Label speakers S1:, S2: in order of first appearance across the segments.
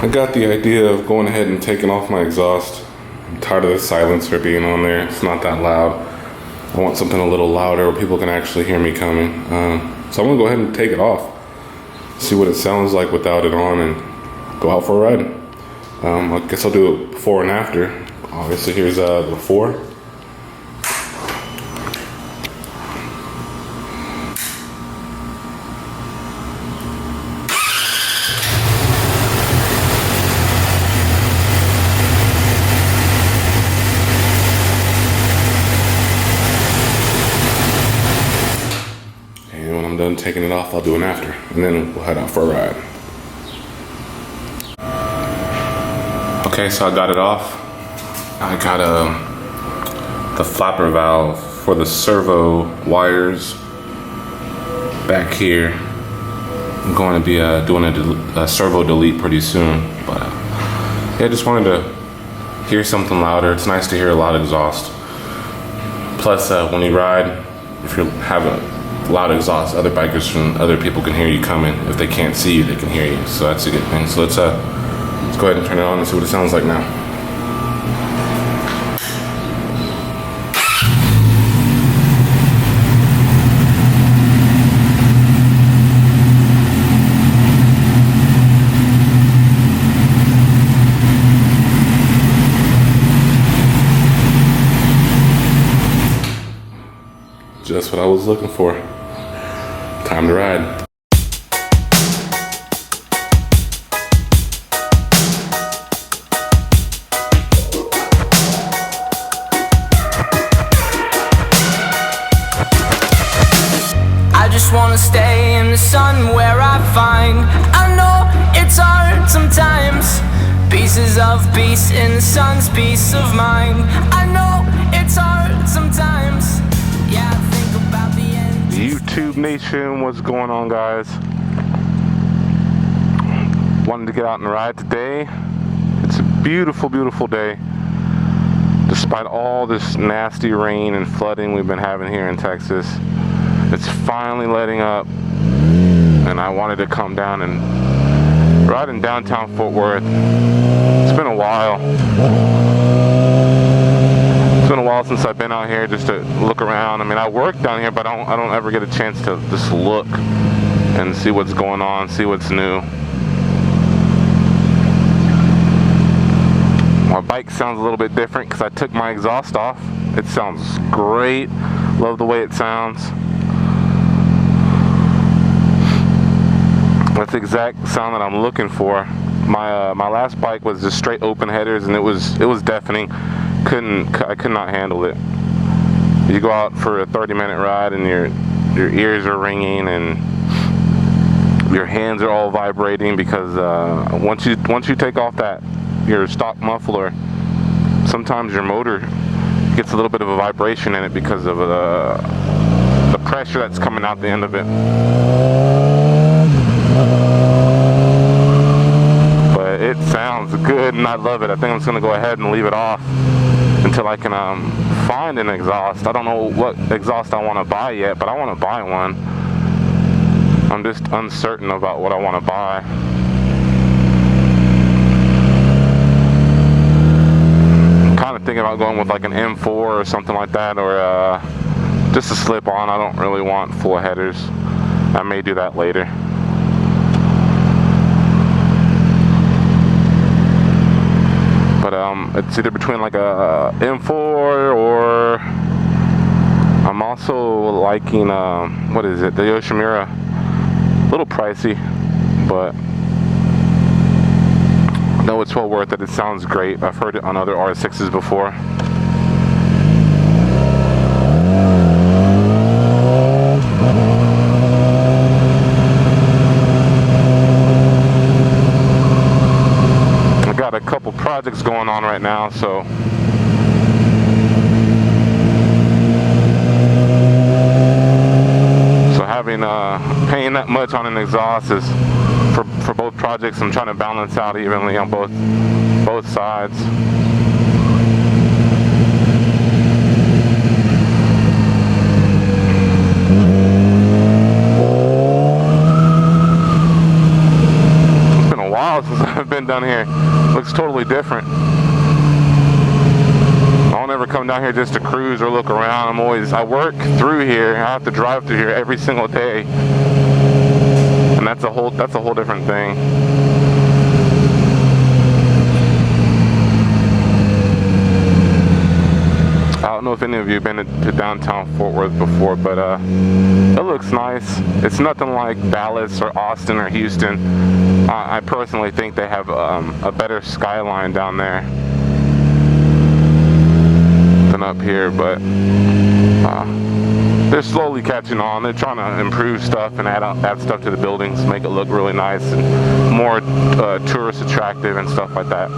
S1: I got the idea of going ahead and taking off my exhaust. I'm tired of the silencer being on there. It's not that loud. I want something a little louder where people can actually hear me coming. So I'm gonna go ahead and take it off, see what it sounds like without it on, and go out for a ride. I guess I'll do it before and after. Obviously, here's the before. And when I'm done taking it off, I'll do an after, and then we'll head out for a ride. Okay, so I got it off. I got the flapper valve for the servo wires back here. I'm going to be doing a servo delete pretty soon, but yeah, I just wanted to hear something louder. It's nice to hear a loud exhaust. Plus, when you ride, if you have a loud exhaust, other bikers and other people can hear you coming. If they can't see you, they can hear you, so that's a good thing. So let's go ahead and turn it on and see what it sounds like now. Just what I was looking for. Time to ride.
S2: I just wanna stay in the sun where I find I know it's hard sometimes. Pieces of peace in the sun's peace of mind. I know it's hard sometimes. Yeah, I think about the end.
S1: YouTube Nation, what's going on, guys? Wanted to get out and ride today. It's a beautiful, beautiful day. Despite all this nasty rain and flooding we've been having here in Texas, it's finally letting up, and I wanted to come down and ride in downtown Fort Worth. It's been a while. It's been a while since I've been out here just to look around. I mean, I work down here, but I don't ever get a chance to just look and see what's going on, see what's new. My bike sounds a little bit different because I took my exhaust off. It sounds great. Love the way it sounds. That's the exact sound that I'm looking for. My last bike was just straight open headers, and it was deafening. I could not handle it. You go out for a 30-minute ride and your ears are ringing and your hands are all vibrating because once you take off your stock muffler, sometimes your motor gets a little bit of a vibration in it because of the pressure that's coming out the end of it. But it sounds good and I love it. I think I'm just gonna go ahead and leave it off until I can find an exhaust. I don't know what exhaust I want to buy yet, but I want to buy one. I'm just uncertain about what I want to buy. I'm kind of thinking about going with like an M4 or something like that, or just a slip-on. I don't really want full headers. I may do that later. But it's either between like a M4 or I'm also liking what is it? The Yoshimura. A little pricey, but I know it's well worth it. It sounds great. I've heard it on other R6s before. Got a couple projects going on right now, so having paying that much on an exhaust is for both projects. I'm trying to balance out evenly on both sides. It's been a while since I've been down here. Looks totally different. I don't ever come down here just to cruise or look around. I work through here. I have to drive through here every single day, and that's a whole different thing. I don't know if any of you have been to downtown Fort Worth before, but it looks nice. It's nothing like Dallas or Austin or Houston. I personally think they have a better skyline down there than up here, but they're slowly catching on. They're trying to improve stuff and add stuff to the buildings, make it look really nice and more tourist attractive and stuff like that.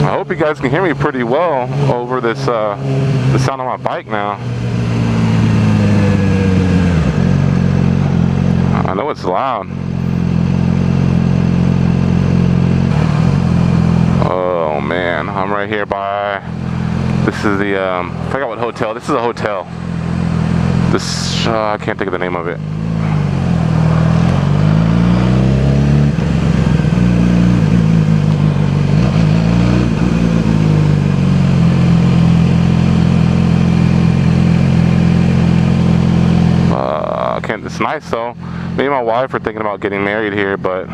S1: I hope you guys can hear me pretty well over this the sound of my bike now. I know it's loud. Oh man, I'm right here by, this is the, I forgot what hotel, this is a hotel. This, I can't think of the name of it. It's nice though. Me and my wife are thinking about getting married here, but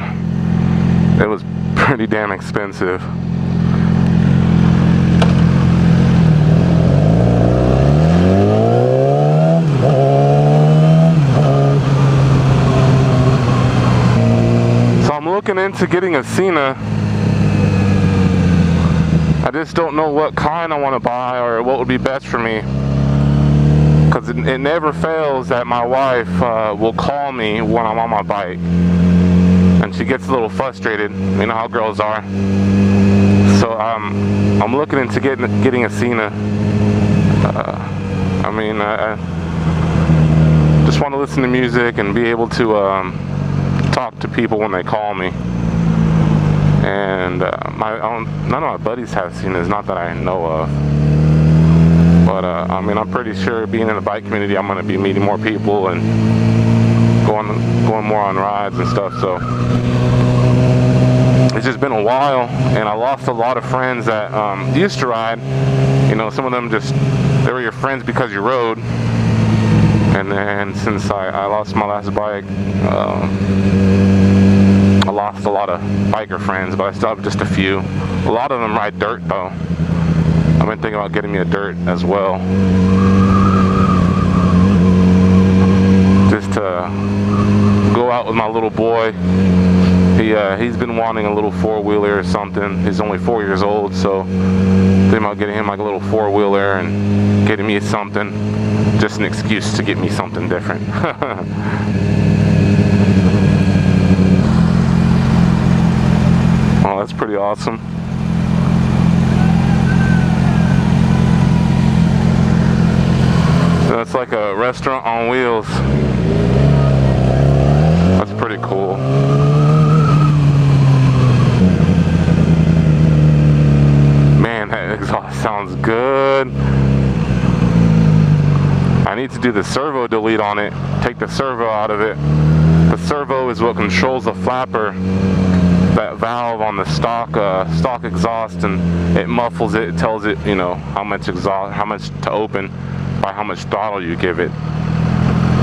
S1: it was pretty damn expensive. So I'm looking into getting a Sena. I just don't know what kind I want to buy or what would be best for me. Because it never fails that my wife will call me when I'm on my bike, and she gets a little frustrated. You know how girls are. So I'm looking into getting a Sena. I mean, I just want to listen to music and be able to talk to people when they call me. And none of my buddies have Senas, not that I know of. But I mean, I'm pretty sure being in the bike community, I'm going to be meeting more people and going more on rides and stuff. So it's just been a while, and I lost a lot of friends that used to ride. You know, some of them they were your friends because you rode. And then since I lost my last bike, I lost a lot of biker friends, but I still have just a few. A lot of them ride dirt though. I've been thinking about getting me a dirt as well, just to go out with my little boy. He's been wanting a little four-wheeler or something. He's only 4 years old, so thinking about getting him like a little four-wheeler and getting me something, just an excuse to get me something different. Oh, that's pretty awesome. That's like a restaurant on wheels. That's pretty cool. Man, that exhaust sounds good. I need to do the servo delete on it. Take the servo out of it. The servo is what controls the flapper, that valve on the stock exhaust, and it muffles it. It tells it, you know, how much to open by how much throttle you give it.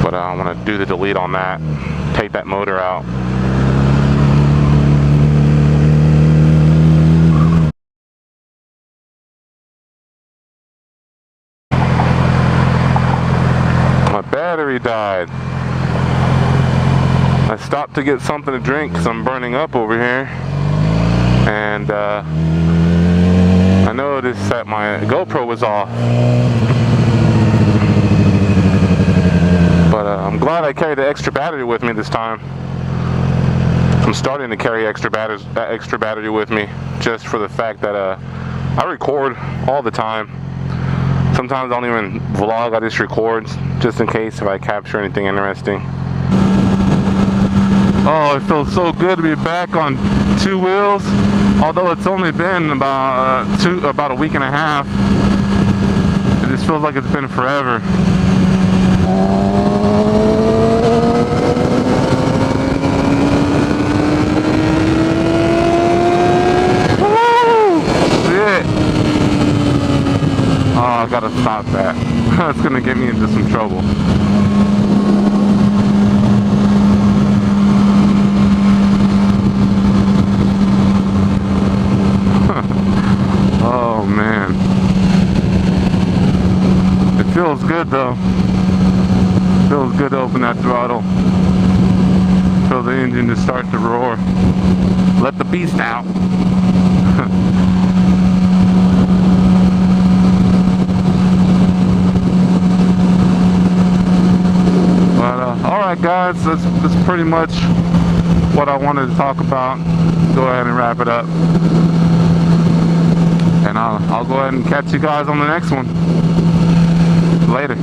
S1: But I'm gonna do the delete on that, take that motor out. My battery died. I stopped to get something to drink because I'm burning up over here, and I noticed that my GoPro was off. But I'm glad I carried the extra battery with me this time. I'm starting to carry extra battery with me, just for the fact that I record all the time. Sometimes I don't even vlog, I just record, just in case if I capture anything interesting. Oh, it feels so good to be back on two wheels, although it's only been about a week and a half. It just feels like it's been forever. Feels good to open that throttle. Feel the engine just start to roar. Let the beast out. But alright guys, that's pretty much what I wanted to talk about. Go ahead and wrap it up. And I'll go ahead and catch you guys on the next one. Later.